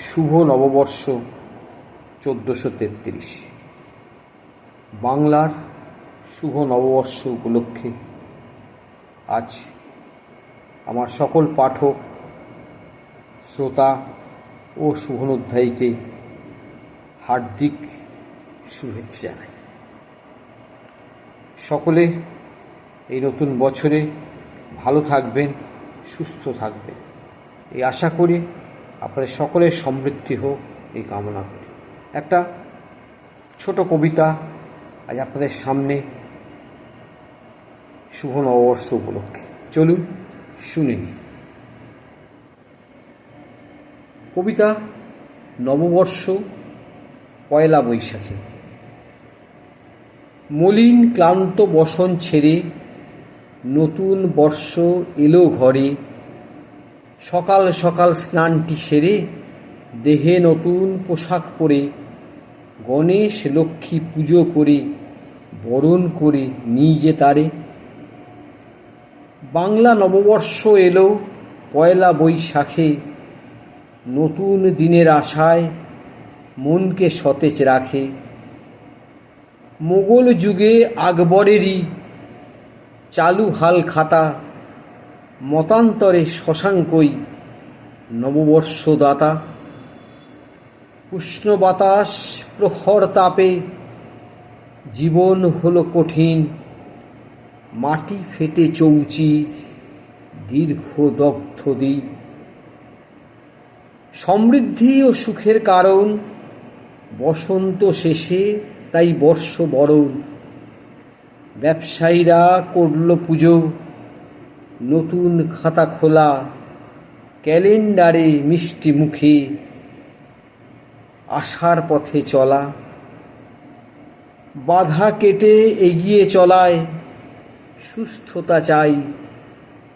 শুভ নববর্ষ 1433। বাংলার শুভ নববর্ষ উপলক্ষে আজ আমার সকল পাঠক, শ্রোতা ও শুভনোধ্যায়ীকে হার্দিক শুভেচ্ছা জানাই। সকলে এই নতুন বছরে ভালো থাকবেন, সুস্থ থাকবেন, এই আশা করি। আপনাদের সকলের সমৃদ্ধি হোক এই কামনা করি। একটা ছোট কবিতা আজ আপনাদের সামনে শুভ নববর্ষ উপলক্ষে, চলুন শুনে নিই। কবিতা নববর্ষ পয়লা বৈশাখে। মলিন ক্লান্ত বসন ছেড়ে নতুন বর্ষ এলো ঘরে, সকাল সকাল স্নানটি সেরে দেহে নতুন পোশাক পরে গণেশ লক্ষ্মী পুজো করে বরণ করে নিজে তারে। বাংলা নববর্ষ এলো পয়লা বৈশাখে, নতুন দিনের আশায় মনকে সতেজ রাখে। মোগল যুগে আকবরেরই চালু হাল খাতা, মতান্তরে শশাঙ্কই নববর্ষদাতা। উষ্ণ বাতাস প্রখর তাপে জীবন হলো কঠিন, মাটি ফেটে চৌচির দীর্ঘ দগ্ধ দিন। সমৃদ্ধি ও সুখের কারণ বসন্ত শেষে তাই বর্ষ বরণ। ব্যবসায়ীরা করল পুজো, নতুন খাতা খোলা, ক্যালেন্ডারে মিষ্টি মুখে আশার পথে চলা। বাধা কেটে এগিয়ে চলায় সুস্থতা চাই,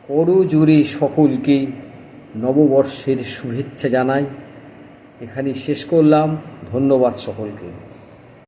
করজোড়ে সকলকে নববর্ষের শুভেচ্ছা জানাই। এখানে শেষ করলাম। ধন্যবাদ সকলকে।